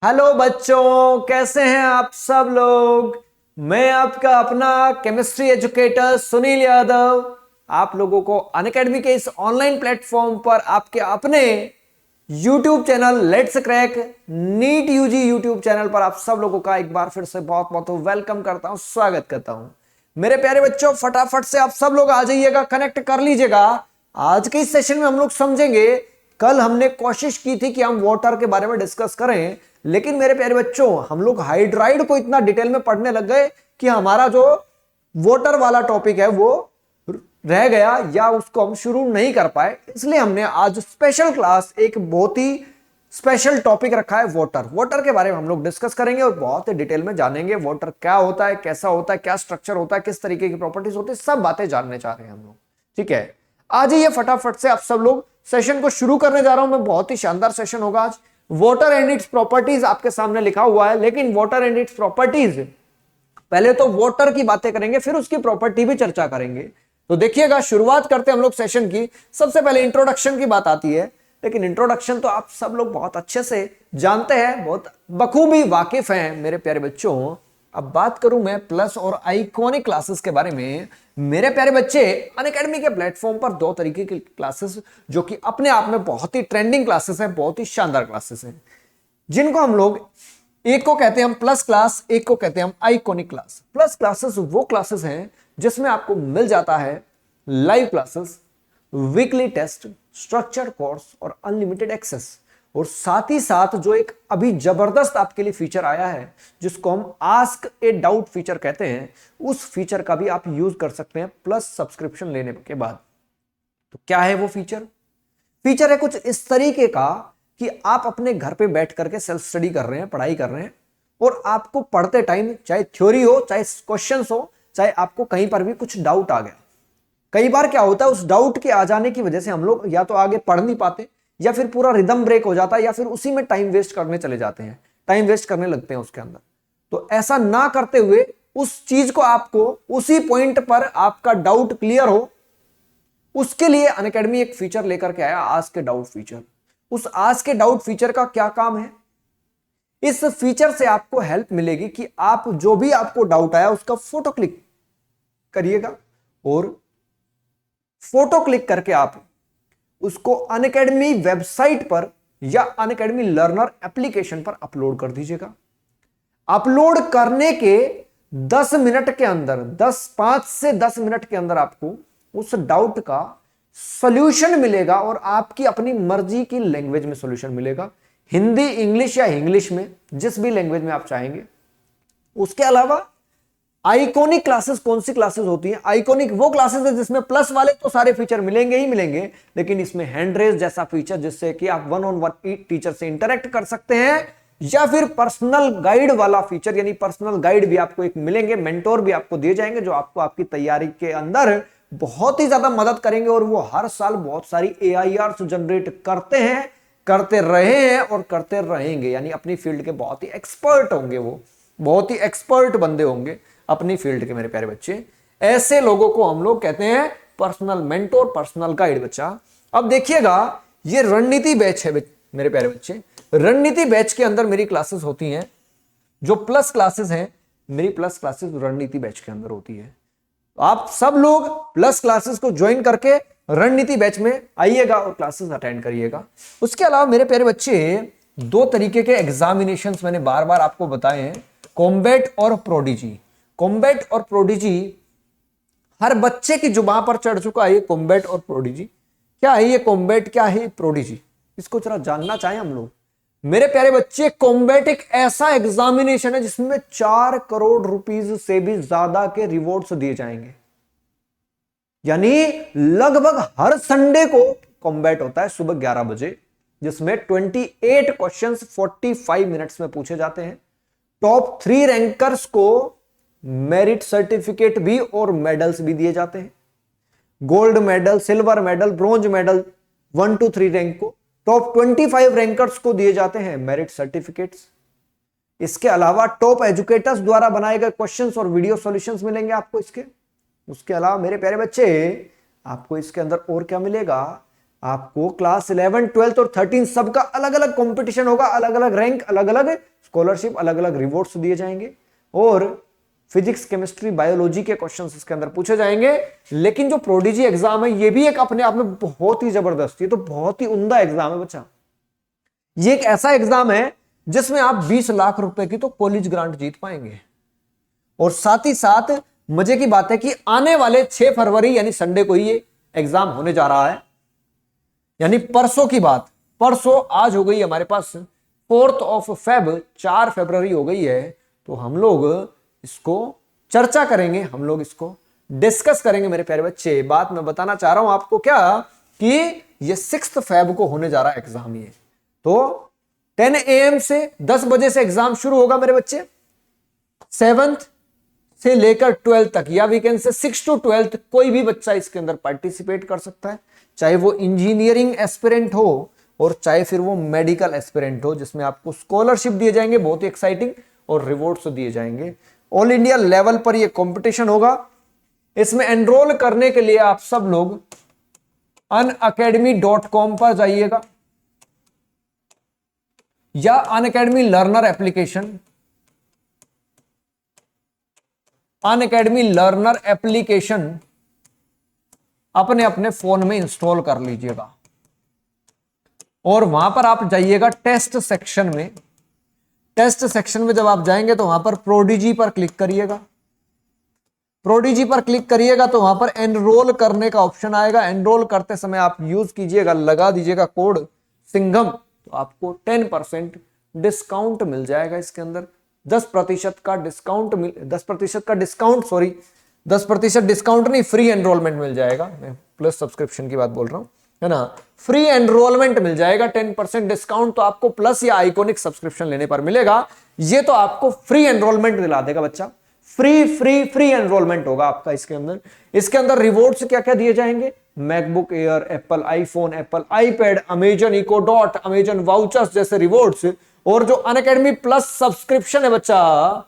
Hello बच्चों, कैसे हैं आप सब लोग। मैं आपका अपना केमिस्ट्री एजुकेटर सुनील यादव आप लोगों को अनअकैडमी के इस ऑनलाइन प्लेटफॉर्म पर आपके अपने YouTube channel let's crack NEET UG YouTube channel पर आप सब लोगों का एक बार फिर से बहुत बहुत वेलकम करता हूं, स्वागत करता हूं। मेरे प्यारे बच्चों, फटाफट से आप सब लोग आ जाइएगा, कनेक्ट कर लीजिएगा। आज के इस सेशन में हम लोग समझेंगे, कल हमने कोशिश की थी कि हम वाटर के बारे में डिस्कस करें, लेकिन मेरे प्यारे बच्चों हम लोग हाइड्राइड को इतना डिटेल में पढ़ने लग गए कि हमारा जो वाटर वाला टॉपिक है वो रह गया या उसको हम शुरू नहीं कर पाए। इसलिए हमने आज स्पेशल क्लास, एक बहुत ही स्पेशल टॉपिक रखा है वाटर। वाटर के बारे में हम लोग डिस्कस करेंगे और बहुत ही डिटेल में जानेंगे वाटर क्या होता है, कैसा होता है, क्या स्ट्रक्चर होता है, किस तरीके की प्रॉपर्टीज होती है, सब बातें जानने चाह रहे हैं हम लोग। ठीक है, आज ये फटाफट से आप सब लोग सेशन को शुरू करने जा रहा हूं मैं। बहुत ही शानदार सेशन होगा आज। वाटर एंड इट्स प्रॉपर्टीज आपके सामने लिखा हुआ है, लेकिन वाटर एंड इट्स प्रॉपर्टीज, पहले तो वाटर की बातें करेंगे, फिर उसकी प्रॉपर्टी भी चर्चा करेंगे। तो देखिएगा, शुरुआत करते हैं हम लोग सेशन की। सबसे पहले इंट्रोडक्शन की बात आती है, लेकिन इंट्रोडक्शन तो आप सब लोग बहुत अच्छे से जानते हैं, बहुत बखूबी वाकिफ हैं मेरे प्यारे बच्चों। अब बात करूं मैं प्लस और आइकॉनिक क्लासेस के बारे में। मेरे प्यारे बच्चे, अनअकैडमी के प्लेटफॉर्म पर दो तरीके की क्लासेस जो कि अपने आप में बहुत ही ट्रेंडिंग क्लासेस हैं, बहुत ही शानदार क्लासेस हैं, जिनको हम लोग, एक को कहते हैं हम प्लस क्लास, एक को कहते हैं हम आइकॉनिक क्लास। प्लस क्लासेस वो क्लासेस हैं जिसमें आपको मिल जाता है live classes, weekly test, structured course और अनलिमिटेड एक्सेस। और साथ ही साथ जो एक अभी जबरदस्त आपके लिए फीचर आया है जिसको हम आस्क ए डाउट फीचर कहते हैं, उस फीचर का भी आप यूज कर सकते हैं प्लस सब्सक्रिप्शन लेने के बाद। तो क्या है वो फीचर? फीचर है कुछ इस तरीके का कि आप अपने घर पे बैठ करके सेल्फ स्टडी कर रहे हैं, पढ़ाई कर रहे हैं, और आपको पढ़ते टाइम चाहे थ्योरी हो, चाहे क्वेश्चंस हो, चाहे आपको कहीं पर भी कुछ डाउट आ गया। कई बार क्या होता है, उस डाउट के आ जाने की वजह से हम लोग या तो आगे पढ़ नहीं पाते, या फिर पूरा रिदम ब्रेक हो जाता है, या फिर उसी में टाइम वेस्ट करने चले जाते हैं, टाइम वेस्ट करने लगते हैं उसके अंदर। तो ऐसा ना करते हुए उस चीज को, आपको उसी पॉइंट पर आपका डाउट क्लियर हो, उसके लिए अनअकैडमी एक फीचर लेकर के आया, आस्क के डाउट फीचर। उस आस्क के डाउट फीचर का क्या काम है? इस फीचर से आपको हेल्प मिलेगी कि आप जो भी आपको डाउट आया उसका फोटो क्लिक करिएगा, और फोटो क्लिक करके आप उसको अनअकैडमी वेबसाइट पर या अनअकैडमी लर्नर एप्लीकेशन पर अपलोड कर दीजिएगा। अपलोड करने के 10 मिनट के अंदर, 5 से 10 मिनट के अंदर आपको उस डाउट का सॉल्यूशन मिलेगा, और आपकी अपनी मर्जी की लैंग्वेज में सॉल्यूशन मिलेगा, हिंदी, इंग्लिश या इंग्लिश में, जिस भी लैंग्वेज में आप चाहेंगे। उसके अलावा आइकॉनिक क्लासेस कौन सी क्लासेस होती हैं? आइकॉनिक वो क्लासेस है जिसमें प्लस वाले तो सारे फीचर मिलेंगे ही मिलेंगे, लेकिन इसमें हैंड रेज जैसा फीचर, जिससे कि आप वन ऑन वन टीचर से इंटरेक्ट कर सकते हैं, या फिर पर्सनल गाइड वाला फीचर, यानी पर्सनल गाइड भी आपको एक मिलेंगे, मेंटोर भी आपको दिए जाएंगे, जो आपको आपकी तैयारी के अंदर बहुत ही ज्यादा मदद करेंगे। और वो हर साल बहुत सारी AIRs जनरेट करते हैं, करते रहे हैं और करते रहेंगे, यानी अपनी फील्ड के बहुत ही एक्सपर्ट होंगे, वो बहुत ही एक्सपर्ट बंदे होंगे अपनी फील्ड के। मेरे प्यारे बच्चे, ऐसे लोगों को हम लोग कहते हैं पर्सनल मेंटोर, पर्सनल गाइड। बच्चा, अब देखिएगा, ये रणनीति बैच है मेरे प्यारे बच्चे। रणनीति बैच के अंदर मेरी क्लासेस होती हैं, जो प्लस क्लासेस हैं, मेरी प्लस क्लासेस रणनीति बैच के अंदर होती है। आप सब लोग प्लस क्लासेस को ज्वाइन करके रणनीति बैच में आइएगा और क्लासेस अटेंड करिएगा। उसके अलावा मेरे प्यारे बच्चे, दो तरीके के एग्जामिनेशंस मैंने बार बार आपको बताए हैं, कॉम्बैट और प्रोडिजी। कॉम्बैट और प्रोडिजी हर बच्चे की जुबान पर चढ़ चुका है। ये कॉम्बैट और प्रोडिजी क्या है? ये कॉम्बैट क्या है, प्रोडिजी, इसको जरा जानना चाहें हम लोग। मेरे प्यारे बच्चे, कॉम्बैट एक ऐसा एग्जामिनेशन है जिसमें 4 करोड़ रुपीस से भी ज्यादा के रिवॉर्ड्स दिए जाएंगे। यानी लगभग हर संडे को कॉम्बैट होता है सुबह 11 बजे, जिसमें 28 क्वेश्चंस 45 मिनट्स में पूछे जाते हैं। टॉप 3 रैंकर्स को मेरिट सर्टिफिकेट भी और मेडल्स भी दिए जाते हैं। Gold medal, silver medal, bronze medal 1 to 3 rank को, टॉप 25 रैंकर्स को दिए जाते हैं मेरिट सर्टिफिकेट्स। इसके अलावा टॉप एजुकेटर्स द्वारा बनाए गए क्वेश्चंस और वीडियो सॉल्यूशंस मिलेंगे आपको इसके। उसके अलावा मेरे प्यारे बच्चे, आपको इसके अंदर और क्या मिलेगा? आपको क्लास 11, 12 और 13 सबका अलग अलग कंपटीशन होगा, अलग अलग रैंक, अलग अलग स्कॉलरशिप, अलग अलग रिवॉर्ड्स दिए जाएंगे और फिजिक्स, केमिस्ट्री, बायोलॉजी के क्वेश्चंस इसके अंदर पूछे जाएंगे। लेकिन जो प्रोडिजी एग्जाम है ये भी एक अपने आप में बहुत ही जबरदस्त, ये तो बहुत ही उम्दा एग्जाम है बच्चा। ये एक ऐसा एग्जाम है जिसमें आप 20 लाख रुपए की तो कॉलेज ग्रांट जीत पाएंगे। और साथ ही साथ मजे की बात है कि आने वाले 6 फरवरी यानी संडे को ही ये एग्जाम होने जा रहा है, यानी परसों की बात। परसों आज हो गई हमारे पास 4 फेब, 4 फरवरी हो गई है। तो हम लोग इसको चर्चा करेंगे, हम लोग इसको डिस्कस करेंगे मेरे प्यारे बच्चे। बात मैं बताना चाह रहा हूं आपको क्या, कि ये 6 फेब को होने जा रहा है एग्जाम। ये तो 10 AM से 10 बजे से एग्जाम शुरू होगा मेरे बच्चे। 7th से लेकर 12th तक, या वीकेंड से 6 to 12th कोई भी बच्चा इसके अंदर पार्टिसिपेट कर सकता है, चाहे वो इंजीनियरिंग एस्पिरेंट हो और चाहे फिर वो मेडिकल एस्पिरेंट हो, जिसमें आपको स्कॉलरशिप दिए जाएंगे बहुत ही एक्साइटिंग और रिवॉर्ड्स दिए जाएंगे। ऑल इंडिया लेवल पर ये कंपटीशन होगा। इसमें एनरोल करने के लिए आप सब लोग unacademy.com पर जाइएगा या Unacademy learner application, Unacademy learner application अपने अपने फोन में इंस्टॉल कर लीजिएगा और वहां पर आप जाइएगा टेस्ट सेक्शन में। टेस्ट सेक्शन में जब आप जाएंगे तो वहां पर प्रोडिजी पर क्लिक करिएगा। प्रोडिजी पर क्लिक करिएगा तो वहां पर एनरोल करने का ऑप्शन आएगा। एनरोल करते समय आप यूज कीजिएगा, लगा दीजिएगा कोड सिंघम, तो आपको 10% डिस्काउंट मिल जाएगा। इसके अंदर 10% का डिस्काउंट 10% डिस्काउंट नहीं, फ्री एनरोलमेंट मिल जाएगा। मैं प्लस सब्सक्रिप्शन की बात बोल रहा हूं, है ना। फ्री एनरोलमेंट मिल जाएगा, 10% डिस्काउंट तो आपको प्लस या आइकॉनिक सब्सक्रिप्शन लेने पर मिलेगा। ये तो आपको फ्री एनरोलमेंट दिला देगा बच्चा। फ्री एनरोलमेंट होगा आपका इसके अंदर। इसके अंदर रिवॉर्ड्स क्या क्या दिए जाएंगे, MacBook Air, Apple iPhone, Apple iPad, Amazon Echo Dot, Amazon vouchers जैसे रिवॉर्ड्स। और जो अनअकैडमी प्लस सब्सक्रिप्शन है बच्चा,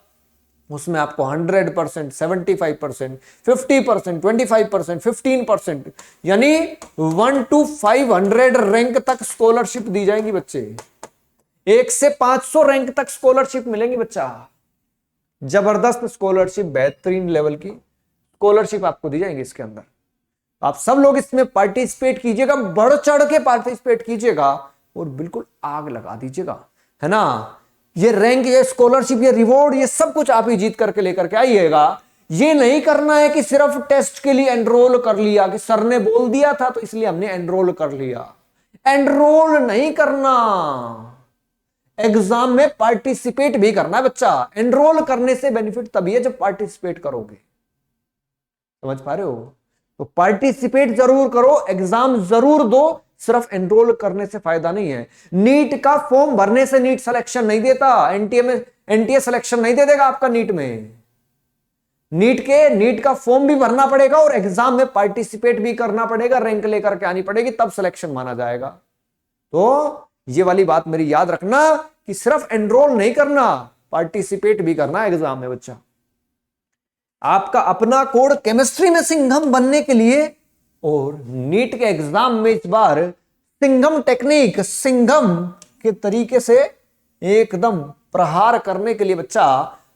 उसमें आपको 100%, 75%, 50%, 25%, 15% यानी 1 to 500 रैंक तक स्कॉलरशिप दी जाएंगी बच्चे। 1 से 500 रैंक तक स्कॉलरशिप मिलेंगी बच्चा। जबरदस्त स्कॉलरशिप, बेहतरीन लेवल की स्कॉलरशिप आपको दी जाएंगी इसके अंदर। आप सब लोग इसमें पार्टिसिपेट कीजिएगा, बढ़ चढ़ के पार्टिसिपेट कीजिएगा और बिल्कुल आग लगा दीजिएगा, है ना। ये रैंक, ये स्कॉलरशिप, ये रिवॉर्ड, ये सब कुछ आप ही जीत करके लेकर के आइएगा। ये नहीं करना है कि सिर्फ टेस्ट के लिए एनरोल कर लिया, कि सर ने बोल दिया था तो इसलिए हमने एनरोल कर लिया। एनरोल नहीं करना, एग्जाम में पार्टिसिपेट भी करना है बच्चा। एनरोल करने से बेनिफिट तभी है जब पार्टिसिपेट करोगे, समझ पा रहे हो। तो पार्टिसिपेट जरूर करो, एग्जाम जरूर दो, सिर्फ एनरोल करने से फायदा नहीं है। नीट का फॉर्म भरने से नीट सिलेक्शन नहीं देता, एनटीए सिलेक्शन नहीं दे देगा आपका नीट में। नीट का फॉर्म भी भरना पड़ेगा और एग्जाम में पार्टिसिपेट भी करना पड़ेगा, रैंक लेकर के आनी पड़ेगी, तब सिलेक्शन माना जाएगा। तो ये वाली बात मेरी याद रखना कि सिर्फ एनरोल नहीं करना, पार्टिसिपेट भी करना एग्जाम में बच्चा। आपका अपना कोड केमिस्ट्री में सिंघम बनने के लिए और नीट के एग्जाम में इस बार सिंघम टेक्निक, सिंघम के तरीके से एकदम प्रहार करने के लिए बच्चा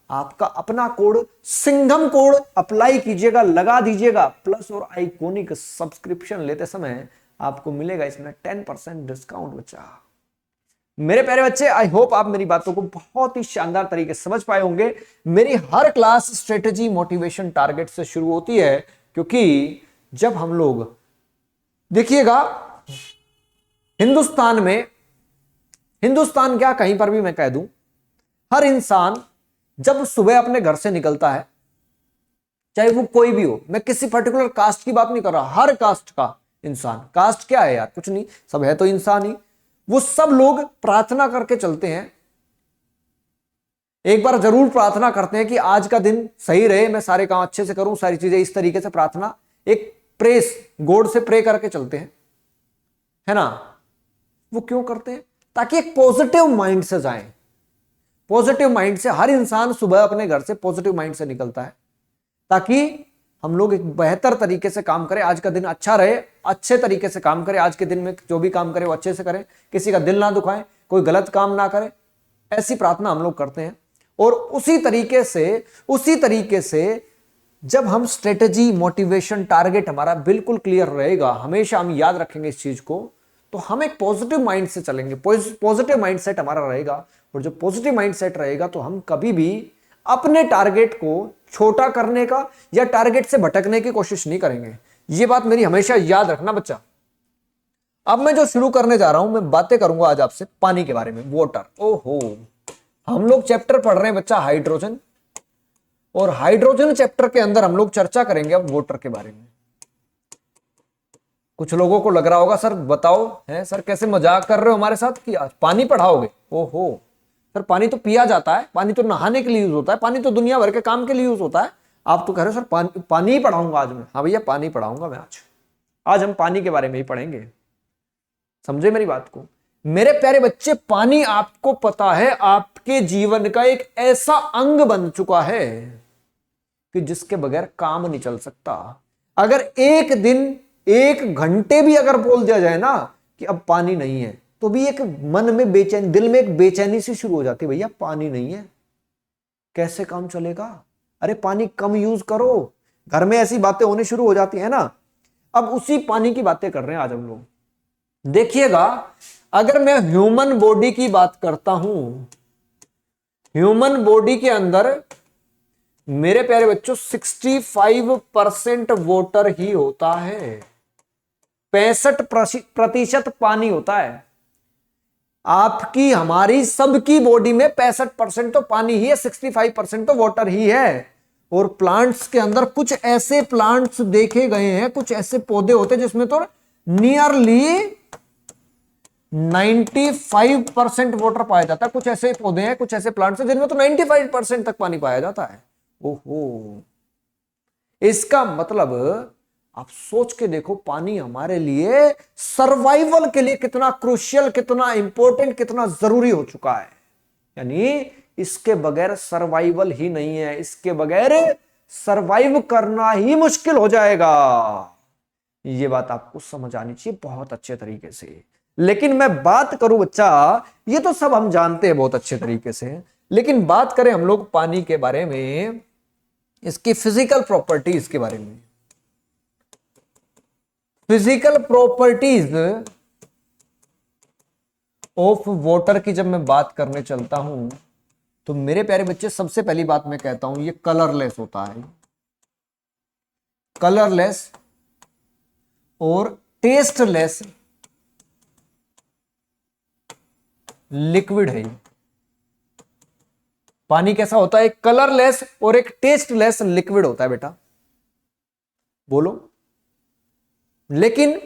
आपका अपना कोड सिंघम कोड अप्लाई कीजिएगा, लगा दीजिएगा। प्लस और आइकॉनिक सब्सक्रिप्शन लेते समय आपको मिलेगा इसमें 10% डिस्काउंट बच्चा। मेरे प्यारे बच्चे, आई होप आप मेरी बातों को बहुत ही शानदार तरीके से समझ पाए होंगे। मेरी हर क्लास स्ट्रेटेजी, मोटिवेशन, टारगेट से शुरू होती है, क्योंकि जब हम लोग देखिएगा हिंदुस्तान क्या कहीं पर भी मैं कह दूं, हर इंसान जब सुबह अपने घर से निकलता है, चाहे वो कोई भी हो, मैं किसी पर्टिकुलर कास्ट की बात नहीं कर रहा, हर कास्ट का इंसान, कास्ट क्या है यार, कुछ नहीं, सब है तो इंसान ही, वो सब लोग प्रार्थना करके चलते हैं। एक बार जरूर प्रार्थना करते हैं कि आज का दिन सही रहे, मैं सारे काम अच्छे से करूं, सारी चीजें इस तरीके से, प्रार्थना एक प्रेस, गॉड से प्रे करके चलते हैं, है ना। वो क्यों करते हैं? ताकि एक पॉजिटिव माइंड से जाएं। पॉजिटिव माइंड से हर इंसान सुबह अपने घर से पॉजिटिव माइंड से निकलता है, ताकि हम लोग एक बेहतर तरीके से काम करें, आज का दिन अच्छा रहे, अच्छे तरीके से काम करें, आज के दिन में जो भी काम करें वो अच्छे से करें, किसी का दिल ना दुखाएं, कोई गलत काम ना करें, ऐसी प्रार्थना हम लोग करते हैं। और उसी तरीके से जब हम स्ट्रेटेजी, मोटिवेशन, टारगेट हमारा बिल्कुल क्लियर रहेगा, हमेशा हम याद रखेंगे इस चीज को, तो हम एक पॉजिटिव माइंड से चलेंगे, पॉजिटिव माइंडसेट हमारा रहेगा। और जो पॉजिटिव माइंडसेट रहेगा तो हम कभी भी अपने टारगेट को छोटा करने का या टारगेट से भटकने की कोशिश नहीं करेंगे। ये बात मेरी हमेशा याद रखना बच्चा। अब मैं जो शुरू करने जा रहा हूं, मैं बातें करूंगा आज आपसे पानी के बारे में, वाटर। ओहो, हम लोग चैप्टर पढ़ रहे हैं बच्चा हाइड्रोजन, और हाइड्रोजन चैप्टर के अंदर हम लोग चर्चा करेंगे अब वाटर के बारे में। कुछ लोगों को लग रहा होगा सर बताओ है सर कैसे मजाक कर रहे हो हमारे साथ कि आज पानी पढ़ाओगे। ओहो सर, पानी तो पिया जाता है, पानी तो नहाने के लिए यूज होता है, पानी तो दुनिया भर के काम के लिए यूज होता है, आप तो कह रहे हो सर पानी ही पढ़ाऊंगा आज मैं। हाँ भैया, पानी पढ़ाऊंगा मैं आज हम पानी के बारे में ही पढ़ेंगे। समझे मेरी बात को मेरे प्यारे बच्चे? पानी आपको पता है आपके जीवन का एक ऐसा अंग बन चुका है कि जिसके बगैर काम नहीं चल सकता। अगर एक दिन, एक घंटे भी अगर बोल दिया जाए ना कि अब पानी नहीं है, तो भी एक मन में बेचैनी, दिल में एक बेचैनी सी शुरू हो जाती है, भैया पानी नहीं है कैसे काम चलेगा, अरे पानी कम यूज करो, घर में ऐसी बातें होने शुरू हो जाती है ना। अब उसी पानी की बातें कर रहे हैं आज हम लोग। देखिएगा, अगर मैं ह्यूमन बॉडी की बात करता हूं, ह्यूमन बॉडी के अंदर मेरे प्यारे बच्चों 65% वाटर ही होता है, 65% पानी होता है। आपकी, हमारी, सबकी बॉडी में 65% तो पानी ही है, 65% तो वाटर ही है। और प्लांट्स के अंदर कुछ ऐसे प्लांट्स देखे गए हैं, कुछ ऐसे पौधे होते हैं जिसमें तो नियरली 95% वाटर पाया जाता है। कुछ ऐसे पौधे हैं, कुछ ऐसे प्लांट्स हैं जिनमें तो 95% तक पानी पाया जाता है। ओहो, इसका मतलब आप सोच के देखो पानी हमारे लिए सर्वाइवल के लिए कितना क्रूशियल, कितना इंपॉर्टेंट, कितना जरूरी हो चुका है। यानी इसके बगैर सर्वाइवल ही नहीं है, इसके बगैर सर्वाइव करना ही मुश्किल हो जाएगा। ये बात आपको समझ आनी चाहिए बहुत अच्छे तरीके से। लेकिन मैं बात करूं बच्चा, ये तो सब हम जानते हैं बहुत अच्छे तरीके से, लेकिन बात करें हम लोग पानी के बारे में, इसकी फिजिकल प्रॉपर्टीज के बारे में। फिजिकल प्रॉपर्टीज ऑफ वाटर की जब मैं बात करने चलता हूं, तो मेरे प्यारे बच्चे सबसे पहली बात मैं कहता हूं, ये कलरलेस होता है, कलरलेस और टेस्टलेस लिक्विड है। पानी कैसा होता है? एक कलरलेस और एक टेस्टलेस लिक्विड होता है बेटा, बोलो। लेकिन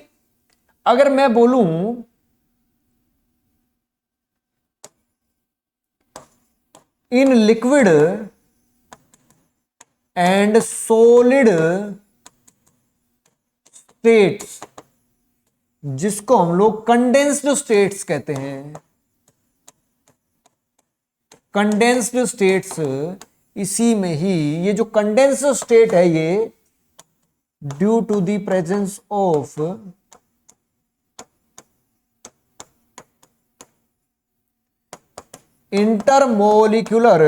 अगर मैं बोलूं in liquid and solid states, जिसको हम लोग कंडेंस्ड स्टेट्स कहते हैं, कंडेंस्ड स्टेट्स, इसी में ही ये जो कंडेंस्ड स्टेट है, ये due to the presence of intermolecular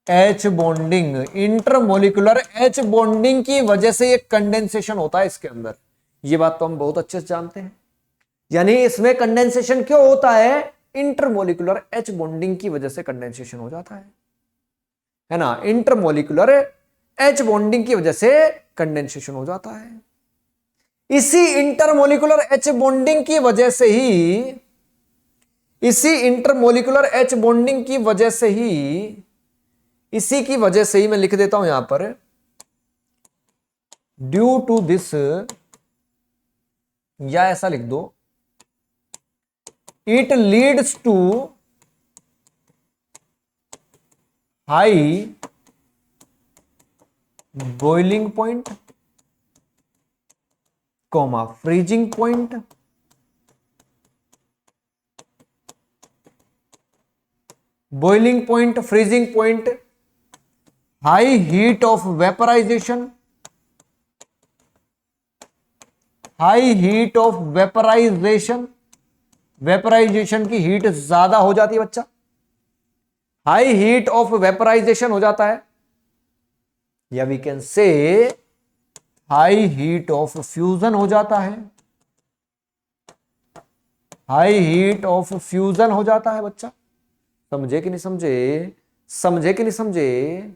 H bonding, intermolecular H bonding की वजह से एक कंडेंसेशन होता है इसके अंदर। ये बात तो हम बहुत अच्छे से जानते हैं। यानी इसमें कंडेंसेशन क्यों होता है? इंटरमोलिक्यूलर एच बॉन्डिंग की वजह से कंडेंसेशन हो जाता है ना। इंटरमोलिक्यूलर एच बॉन्डिंग की वजह से कंडेंसेशन हो जाता है। इसी इंटरमोलिक्यूलर एच बॉन्डिंग की वजह से ही, इसी इंटरमोलिक्यूलर एच बॉन्डिंग की वजह से ही, इसी की वजह से ही मैं लिख देता हूं यहां पर, ड्यू टू दिस, या ऐसा लिख दो, it leads to high boiling point, comma freezing point, boiling point, freezing point high heat of vaporisation, high heat of vaporisation, vaporisation की हीट ज्यादा हो जाती है बच्चा, हाई हीट ऑफ वेपराइजेशन हो जाता है, या we can say high heat of fusion हो जाता है, हाई हीट ऑफ फ्यूजन हो जाता है बच्चा। समझे कि नहीं समझे, समझे कि नहीं समझे।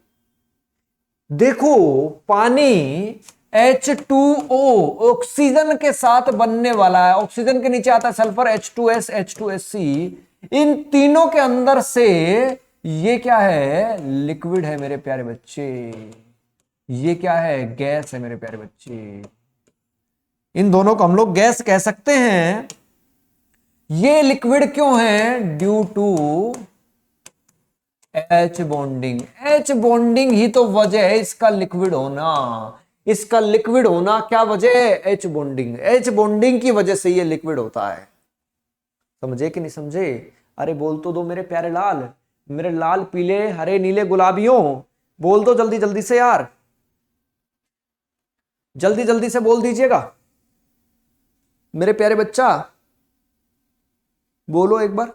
देखो पानी H2O ऑक्सीजन के साथ बनने वाला है, ऑक्सीजन के नीचे आता है सल्फर H2S H2SC, इन तीनों के अंदर से ये क्या है, लिक्विड है मेरे प्यारे बच्चे, ये क्या है, गैस है मेरे प्यारे बच्चे। इन दोनों को हम लोग गैस कह सकते हैं। ये लिक्विड क्यों है, due to H bonding, H bonding ही तो वजह है इसका लिक्विड होना, इसका लिक्विड होना क्या वजह है, एच बॉन्डिंग, एच बॉन्डिंग की वजह से ये लिक्विड होता है। समझे कि नहीं समझे, अरे बोल तो दो मेरे प्यारे लाल, मेरे लाल पीले हरे नीले गुलाबियों, बोल दो जल्दी जल्दी से यार, जल्दी जल्दी से बोल दीजिएगा मेरे प्यारे बच्चा, बोलो एक बार,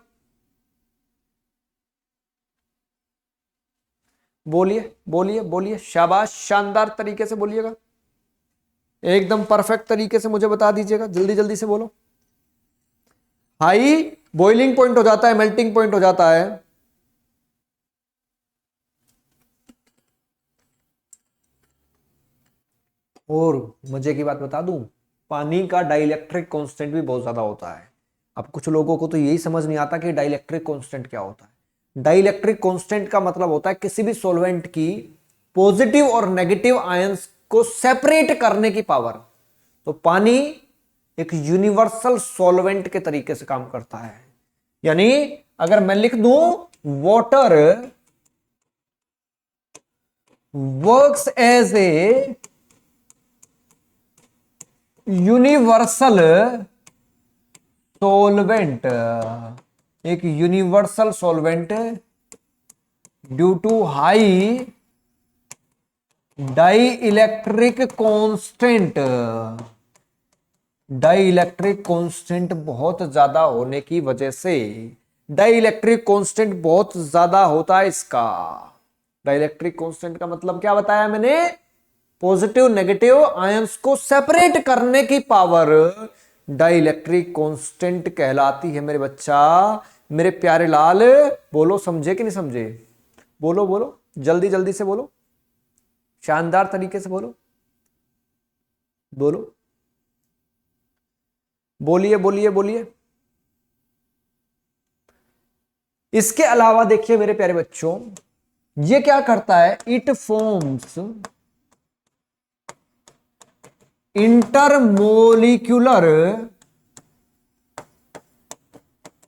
बोलिए बोलिए बोलिए, शाबाश, शानदार तरीके से बोलिएगा, एकदम परफेक्ट तरीके से मुझे बता दीजिएगा, जल्दी जल्दी से बोलो। हाई बॉइलिंग पॉइंट हो जाता है, मेल्टिंग पॉइंट हो जाता है, और मजे की बात बता दूं, पानी का डाइलेक्ट्रिक कांस्टेंट भी बहुत ज्यादा होता है। अब कुछ लोगों को तो यही समझ नहीं आता कि डाइलेक्ट्रिक कांस्टेंट क्या होता है। डाइलेक्ट्रिक कांस्टेंट का मतलब होता है किसी भी सॉल्वेंट की पॉजिटिव और नेगेटिव आयंस को सेपरेट करने की पावर। तो पानी एक यूनिवर्सल सॉल्वेंट के तरीके से काम करता है, यानी अगर मैं लिख दूं water works as a universal solvent, एक universal solvent due to high dielectric constant, dielectric constant बहुत ज्यादा होने की वजह से, डाई इलेक्ट्रिक कांस्टेंट बहुत ज्यादा होता है इसका। डाई इलेक्ट्रिक कांस्टेंट का मतलब क्या बताया मैंने, पॉजिटिव नेगेटिव आयंस को सेपरेट करने की पावर डाई इलेक्ट्रिक कांस्टेंट कहलाती है मेरे बच्चा, मेरे प्यारे लाल, बोलो समझे कि नहीं समझे, बोलो बोलो जल्दी जल्दी से बोलो, शानदार तरीके से बोलो, बोलो बोलिए बोलिए बोलिए। इसके अलावा देखिए मेरे प्यारे बच्चों, ये क्या करता है, it forms intermolecular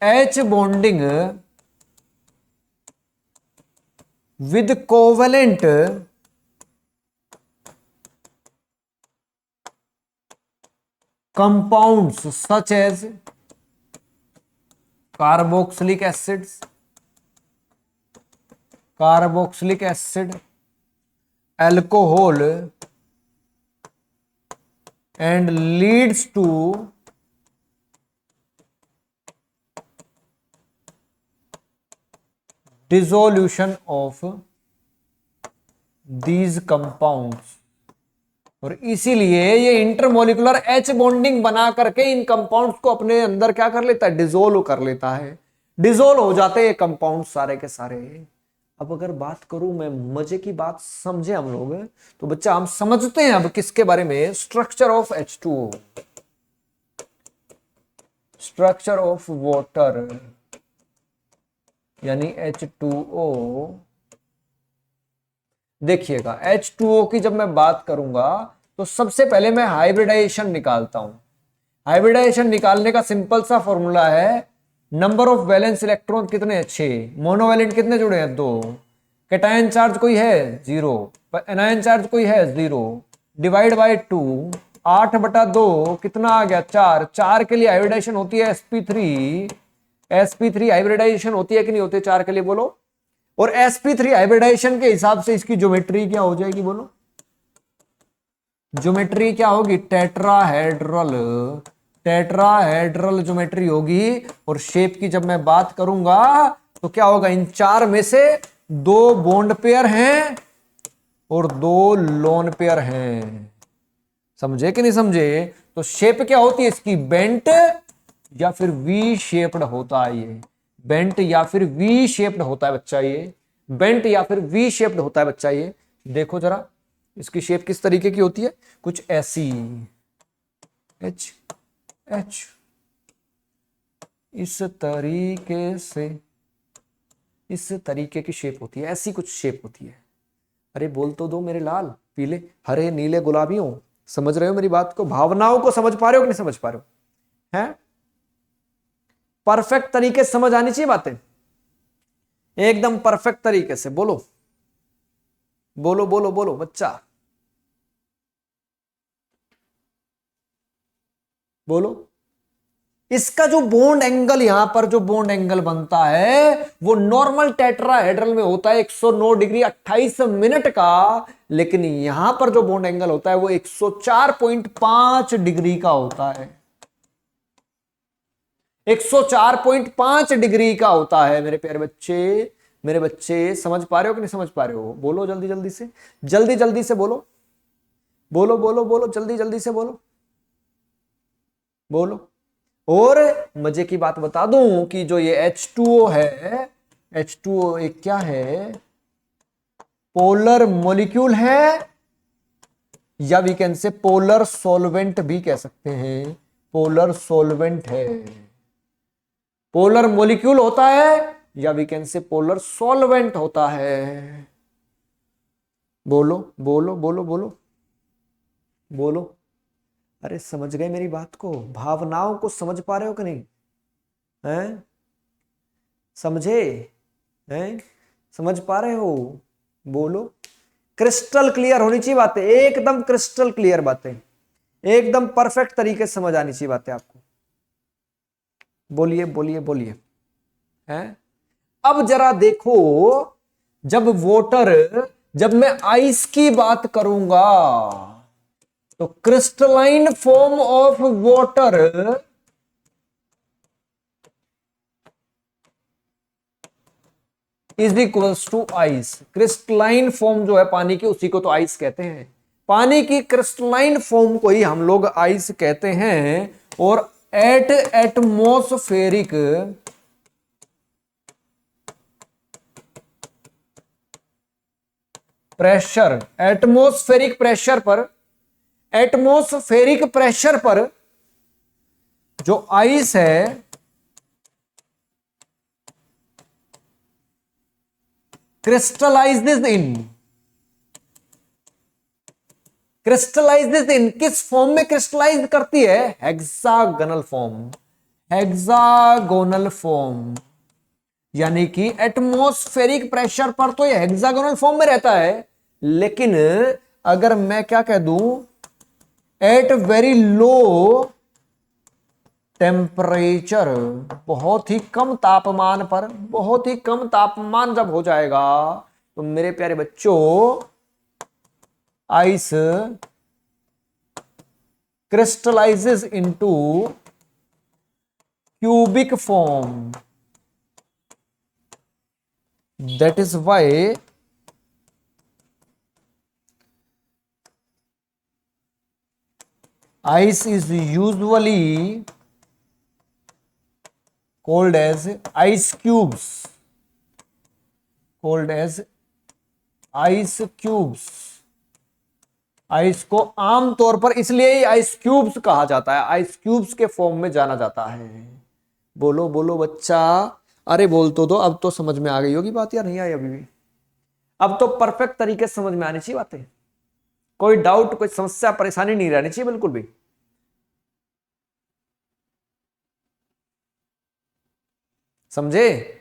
H bonding with covalent compounds such as carboxylic acids, carboxylic acid, alcohol, and leads to dissolution of these compounds। और इसीलिए ये इंटरमोलिकुलर एच बॉन्डिंग बना करके इन कंपाउंड्स को अपने अंदर क्या कर लेता है, डिसोल्व कर लेता है, डिसोल्व हो जाते हैं ये कंपाउंड सारे के सारे। अब अगर बात करूं मैं, मजे की बात समझे हम लोग, तो बच्चा हम समझते हैं अब किसके बारे में, structure of H2O, structure of water यानी H2O। देखिएगा H2O की जब मैं बात करूंगा तो सबसे पहले मैं हाइब्रिडाइजेशन निकालता हूं। हाइब्रिडाइजेशन निकालने का सिंपल सा फॉर्मूला है, नंबर ऑफ वैलेंस इलेक्ट्रॉन कितने हैं, 6, मोनोवैलेंट कितने जुड़े हैं, 2, कैटायन चार्ज कोई है 0, एनायन चार्ज कोई है 0, डिवाइड बाय 2, 8/2 कितना आ गया 4, 4 के लिए हाइब्रिडाइजेशन होती है sp3, sp3 हाइब्रिडाइजेशन होती है कि नहीं होती है 4 के लिए, बोलो। और sp3 हाइब्रिडाइजेशन के हिसाब से इसकी ज्योमेट्री क्या हो जाएगी, बोलो ज्योमेट्री क्या होगी, टेट्राहेड्रल, टेट्राहेड्रल ज्योमेट्री होगी। और शेप की जब मैं बात करूंगा तो क्या होगा, इन चार में से दो बॉन्ड पेयर हैं और दो लोन पेयर हैं। समझे कि नहीं समझे? तो शेप क्या होती है इसकी, बेंट या फिर वी शेप्ड होता है ये, बेंट या फिर वी शेप्ड होता है बच्चा ये, बेंट या फिर वी शेप्ड होता है बच्चा ये। देखो जरा इसकी शेप किस तरीके की होती है, कुछ ऐसी, एच एच, इस तरीके से, इस तरीके की शेप होती है, ऐसी कुछ शेप होती है। अरे बोल तो दो मेरे लाल, पीले हरे नीले गुलाबी हो, समझ रहे हो मेरी बात को, भावनाओं को समझ पा रहे हो कि नहीं समझ पा रहे हो, हैं? परफेक्ट तरीके से समझ आनी चाहिए बातें, एकदम परफेक्ट तरीके से। बोलो बोलो बोलो बोलो बच्चा, बोलो। इसका जो बॉन्ड एंगल, यहां पर जो बॉन्ड एंगल बनता है वो नॉर्मल टेट्राहेड्रल में होता है 109 डिग्री 28 मिनट का, लेकिन यहां पर जो बॉन्ड एंगल होता है वो 104.5 डिग्री का होता है, 104.5 डिग्री का होता है मेरे प्यारे बच्चे। मेरे बच्चे समझ पा रहे हो कि नहीं समझ पा रहे हो? बोलो जल्दी जल्दी से, जल्दी जल्दी से बोलो, बोलो बोलो बोलो, जल्दी जल्दी से बोलो, बोलो। और मजे की बात बता दूं कि जो ये H2O है, H2O एक क्या है, पोलर मॉलिक्यूल है, या we can say polar solvent भी कह सकते हैं, पोलर सॉल्वेंट है, पोलर मॉलिक्यूल होता है या we can say polar solvent होता है। बोलो बोलो बोलो बोलो बोलो। अरे समझ गए मेरी बात को, भावनाओं को समझ पा रहे हो कि नहीं, हैं? समझे हैं? समझ पा रहे हो? बोलो। क्रिस्टल क्लियर होनी चाहिए बातें, एकदम क्रिस्टल क्लियर बातें, एकदम परफेक्ट तरीके से समझ आनी चाहिए बातें आपको। बोलिए बोलिए बोलिए, हैं? अब जरा देखो, जब वाटर, जब मैं आइस की बात करूंगा तो crystalline form of water is equals to ice. Crystalline form जो है पानी की, उसी को तो आइस कहते हैं, पानी की क्रिस्टलाइन फॉर्म को ही हम लोग आइस कहते हैं। और at atmospheric pressure, atmospheric pressure पर, एटमॉस्फेरिक प्रेशर पर जो आइस है क्रिस्टलाइजेज इन, क्रिस्टलाइजेज इन, किस फॉर्म में क्रिस्टलाइज करती है, हेक्सागोनल फॉर्म, हेक्सागोनल फॉर्म। यानी कि एटमॉस्फेरिक प्रेशर पर तो ये हेक्सागोनल फॉर्म में रहता है, लेकिन अगर मैं क्या कह दूं, एट वेरी लो टेम्परेचर, बहुत ही कम तापमान पर, बहुत ही कम तापमान जब हो जाएगा तो मेरे प्यारे बच्चों ice crystallises into cubic form. That is why ice is usually called as ice cubes, called as ice cubes। Ice को आमतौर पर इसलिए ही आइस क्यूब्स कहा जाता है, आइस क्यूब्स के फॉर्म में जाना जाता है। बोलो बोलो बच्चा, अरे बोल तो दो, अब तो समझ में आ गई होगी बात, या नहीं आई अभी भी? अब तो परफेक्ट तरीके से समझ में आनी चाहिए बातें, कोई डाउट, कोई समस्या परेशानी नहीं रहनी चाहिए बिल्कुल भी। समझे?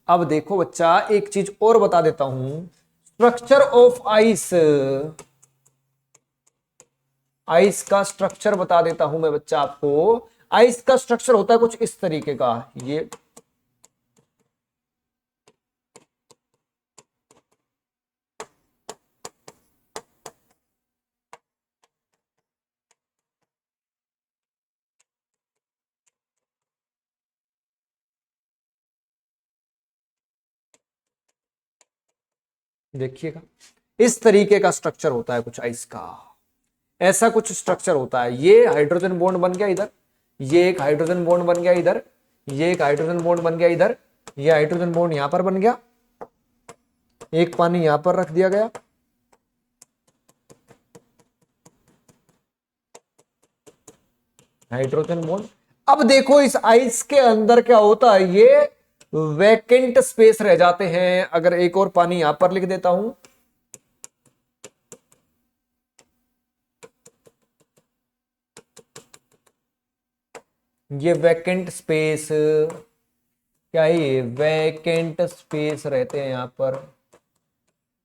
अब देखो बच्चा, एक चीज और बता देता हूं, स्ट्रक्चर ऑफ आइस, आइस का स्ट्रक्चर बता देता हूं मैं बच्चा आपको। आइस का स्ट्रक्चर होता है कुछ इस तरीके का, ये देखिएगा इस तरीके का स्ट्रक्चर होता है कुछ आइस का, ऐसा कुछ स्ट्रक्चर होता है। ये हाइड्रोजन बॉन्ड बन गया इधर, ये एक हाइड्रोजन बॉन्ड बन गया इधर, ये एक हाइड्रोजन बॉन्ड बन गया इधर, ये हाइड्रोजन बॉन्ड यहां पर बन गया, एक पानी यहां पर रख दिया गया, हाइड्रोजन बॉन्ड। अब देखो इस आइस के अंदर क्या होता है, ये वैकेंट स्पेस रह जाते हैं। अगर एक और पानी यहां पर लिख देता हूं, ये वैकेंट स्पेस क्या है, ये वैकेंट स्पेस रहते हैं यहां पर।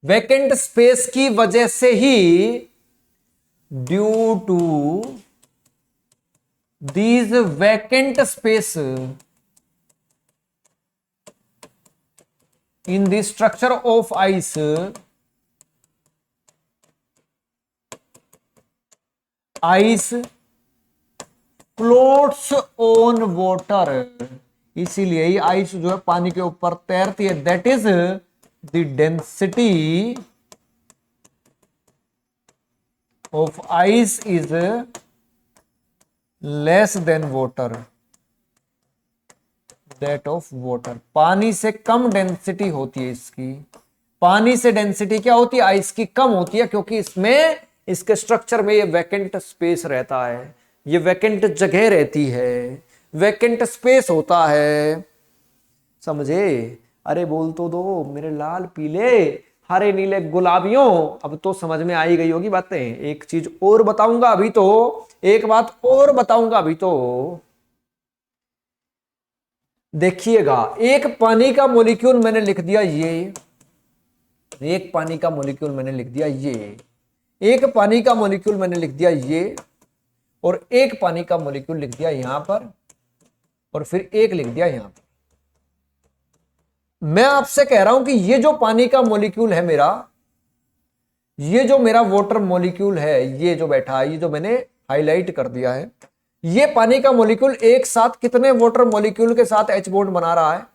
वैकेंट स्पेस की वजह से ही due to these vacant space in the structure of ice floats on water, इसीलिए ही आइस जो है पानी के ऊपर तैरती है। That is the density of ice is less than water, that of water. पानी से कम डेंसिटी होती है इसकी। पानी से डेंसिटी क्या होती है, आइस की कम होती है, क्योंकि इसमें इसके स्ट्रक्चर में ये वैकेंट स्पेस रहता है, ये वैकेंट जगह रहती है, वैकेंट स्पेस होता है। समझे? अरे बोल तो दो मेरे लाल पीले हरे नीले गुलाबियों। अब तो समझ में आई गई होगी बातें। एक चीज और बताऊंगा अभी तो, एक बात और बताऊंगा अभी तो, देखिएगा। एक पानी का मॉलिक्यूल मैंने लिख दिया ये, एक पानी का मॉलिक्यूल मैंने लिख दिया ये, एक पानी का मॉलिक्यूल मैंने लिख दिया ये, और एक पानी का मॉलिक्यूल लिख दिया यहां पर, और फिर एक लिख दिया यहां पर। मैं आपसे कह रहा हूं कि ये जो पानी का मॉलिक्यूल है मेरा, ये जो मेरा वाटर मॉलिक्यूल है, ये जो बैठा है, ये जो मैंने हाईलाइट कर दिया है, ये पानी का मॉलिक्यूल एक साथ कितने वाटर मॉलिक्यूल के साथ एच बॉन्ड बना रहा है?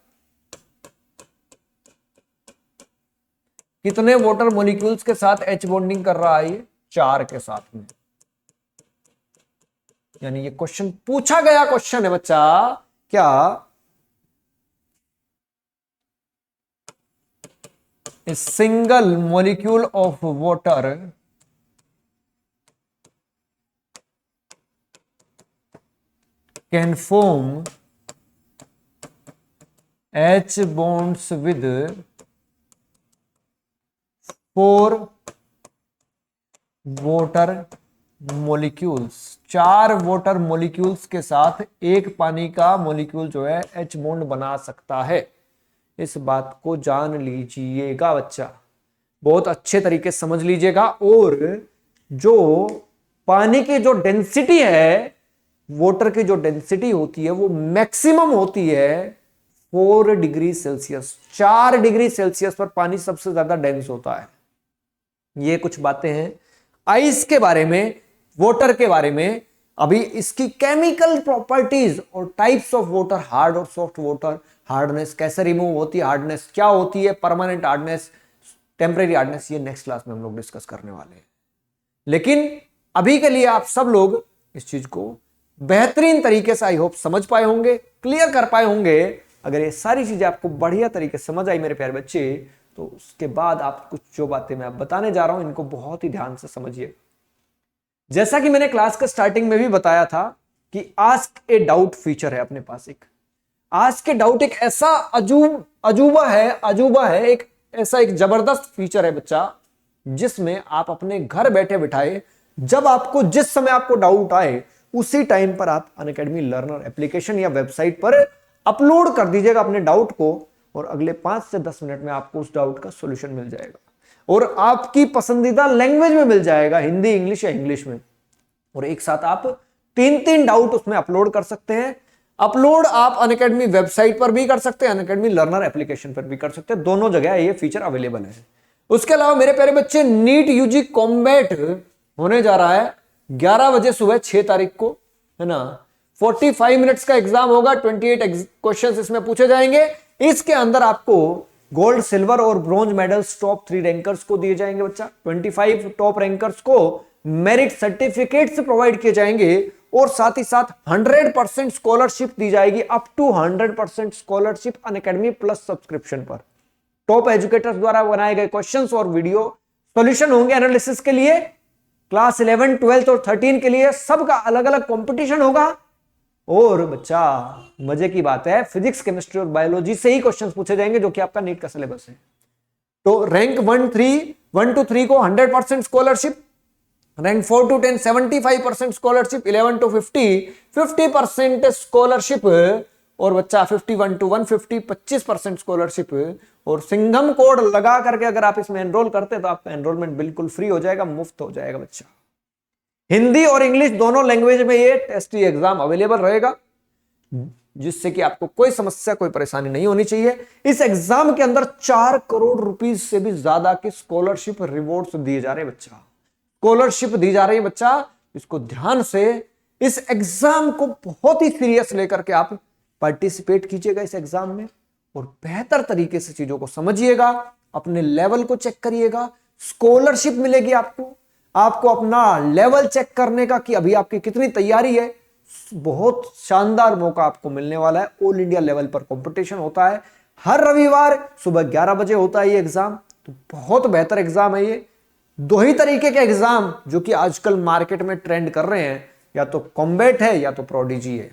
कितने वाटर मॉलिक्यूल्स के साथ एच बॉन्डिंग कर रहा है? ये 4 के साथ में। यानी ये क्वेश्चन पूछा गया क्वेश्चन है बच्चा। क्या a single molecule of water can form H bonds with 4 water molecules। 4 water molecules के साथ एक पानी का मॉलिक्यूल जो है H बॉन्ड बना सकता है। इस बात को जान लीजिएगा बच्चा, बहुत अच्छे तरीके से समझ लीजिएगा। और जो पानी की जो डेंसिटी है, वाटर की जो डेंसिटी होती है, वो मैक्सिमम होती है 4 डिग्री सेल्सियस। 4 डिग्री सेल्सियस पर पानी सबसे ज्यादा डेंस होता है। ये कुछ बातें हैं आइस के बारे में, वाटर के बारे में। अभी इसकी केमिकल प्रॉपर्टीज और टाइप्स ऑफ वाटर, हार्ड और सॉफ्ट वाटर, हार्डनेस कैसे रिमूव होती है, हार्डनेस क्या होती है, परमानेंट हार्डनेस, टेम्परेरी हार्डनेस, ये नेक्स्ट क्लास में हम लोग डिस्कस करने वाले हैं। लेकिन अभी के लिए आप सब लोग इस चीज को बेहतरीन तरीके से आई होप समझ पाए होंगे, क्लियर कर पाए होंगे। अगर ये सारी चीजें आपको बढ़िया तरीके से समझ आई मेरे प्यारे बच्चे, तो उसके बाद आप कुछ जो बातें मैं बताने जा रहा हूं इनको बहुत ही ध्यान से समझिए। जैसा कि मैंने क्लास के स्टार्टिंग में भी बताया था कि आस्क ए डाउट फीचर है अपने पास। एक आस्क ए डाउट एक ऐसा अजूबा है, एक ऐसा एक जबरदस्त फीचर है बच्चा, जिसमें आप अपने घर बैठे बिठाए जब आपको जिस समय आपको डाउट आए उसी टाइम पर आप अनअकैडमी लर्नर एप्लीकेशन या वेबसाइट पर अपलोड कर दीजिएगा अपने डाउट को, और अगले 5 से 10 मिनट में आपको उस डाउट का सॉल्यूशन मिल जाएगा, और आपकी पसंदीदा लैंग्वेज में मिल जाएगा, हिंदी, इंग्लिश या इंग्लिश में। और एक साथ आप 3 डाउट उसमें अपलोड कर सकते हैं। अपलोड आप अनअकैडमी वेबसाइट पर भी कर सकते हैं, अनअकैडमी लर्नर एप्लीकेशन पर भी कर सकते हैं, दोनों जगह ये फीचर अवेलेबल है। उसके अलावा मेरे प्यारे बच्चे, नीट यूजी कॉम्बैट होने जा रहा है 11 बजे सुबह 6 तारीख को, है ना। 45 मिनट्स का एग्जाम होगा, 28 क्वेश्चंस इसमें पूछे जाएंगे। इसके अंदर आपको गोल्ड, सिल्वर और ब्रॉन्ज मेडल्स टॉप 3 रैंकर्स को दिए जाएंगे बच्चा। 25 टॉप रैंकर्स को मेरिट सर्टिफिकेट्स प्रोवाइड किए जाएंगे और साथ ही साथ 100% स्कॉलरशिप दी जाएगी, up to 100% scholarship Unacademy plus subscription पर। टॉप एजुकेटर्स द्वारा बनाए गए क्वेश्चंस और वीडियो सॉल्यूशन होंगे एनालिसिस के लिए। क्लास 11, 12 और 13 के लिए सबका अलग अलग कंपटीशन होगा। और बच्चा मजे की बात है, फिजिक्स, केमिस्ट्री और बायोलॉजी से ही क्वेश्चंस पूछे जाएंगे जो कि आपका नीट का सिलेबस है। तो रैंक 1 to 3 को 100% scholarship, rank 4 to 10 75% scholarship, 11 to 50% scholarship, और बच्चा 51 to 150 25% स्कॉलरशिप। और सिंघम कोड लगा करके अगर आप इसमें एनरोल करते तो आपका एनरोलमेंट बिल्कुल फ्री हो जाएगा, मुफ्त हो जाएगा बच्चा। हिंदी और इंग्लिश दोनों लैंग्वेज में ये टेस्ट एग्जाम अवेलेबल रहेगा, जिससे कि आपको कोई समस्या, कोई परेशानी नहीं होनी चाहिए। इस एग्जाम के अंदर 4 करोड़ रुपीस से भी ज्यादा की स्कॉलरशिप रिवॉर्ड्स दिए जा रहे हैं बच्चा, स्कॉलरशिप दी जा रही है बच्चा। इसको ध्यान से, इस एग्जाम को बहुत ही सीरियस लेकर के आप पार्टिसिपेट कीजिएगा इस एग्जाम में, और बेहतर तरीके से चीजों को समझिएगा, अपने लेवल को चेक करिएगा। स्कॉलरशिप मिलेगी आपको अपना लेवल चेक करने का कि अभी आपकी कितनी तैयारी है। बहुत शानदार मौका आपको मिलने वाला है। ऑल इंडिया लेवल पर कंपटीशन होता है, हर रविवार सुबह 11 बजे होता है ये एग्जाम। तो बहुत बेहतर एग्जाम है ये। 2 ही तरीके के एग्जाम जो कि आजकल मार्केट में ट्रेंड कर रहे हैं, या तो कॉम्बैट है या तो प्रोडिजी है।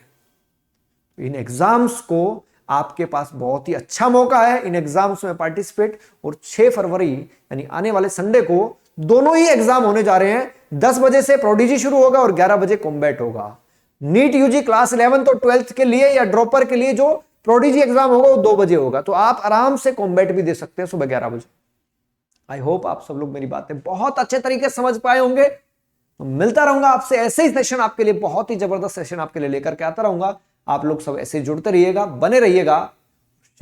इन एग्जाम्स को आपके पास बहुत ही अच्छा मौका है इन एग्जाम्स में पार्टिसिपेट। और 6 फरवरी यानी आने वाले संडे को दोनों ही एग्जाम होने जा रहे हैं। 10 बजे से प्रोडिजी शुरू होगा और 11 बजे कॉम्बैट होगा। नीट यूजी क्लास 11 और 12 के लिए या ड्रॉपर के लिए जो प्रोडिजी एग्जाम होगा वो 2 बजे होगा। तो आप आराम से कॉम्बैट भी दे सकते हैं सुबह 11 बजे। आई होप आप सब लोग मेरी बातें बहुत अच्छे तरीके से समझ पाए होंगे। मिलता रहूंगा आपसे, ऐसे ही सेशन आपके लिए, बहुत ही जबरदस्त सेशन आपके लिए लेकर के आता रहूंगा। आप लोग सब ऐसे जुड़ते रहिएगा, बने रहिएगा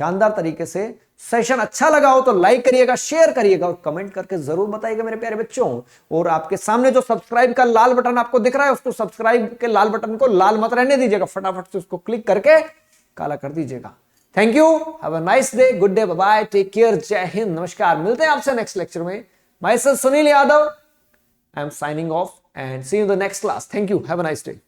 शानदार तरीके से। सेशन अच्छा लगा हो तो लाइक करिएगा, शेयर करिएगा और कमेंट करके जरूर बताइएगा मेरे प्यारे बच्चों। और आपके सामने जो सब्सक्राइब का लाल बटन आपको दिख रहा है, उसको सब्सक्राइब के लाल बटन को लाल मत रहने दीजिएगा, फटाफट से उसको क्लिक करके काला कर दीजिएगा। Thank you, have a nice day, good day, bye bye, take care, जय हिंद, नमस्कार। मिलते हैं आपसे नेक्स्ट लेक्चर में। Myself Sunil Yadav, I am signing off and see you in the next class. Thank you, have a nice day.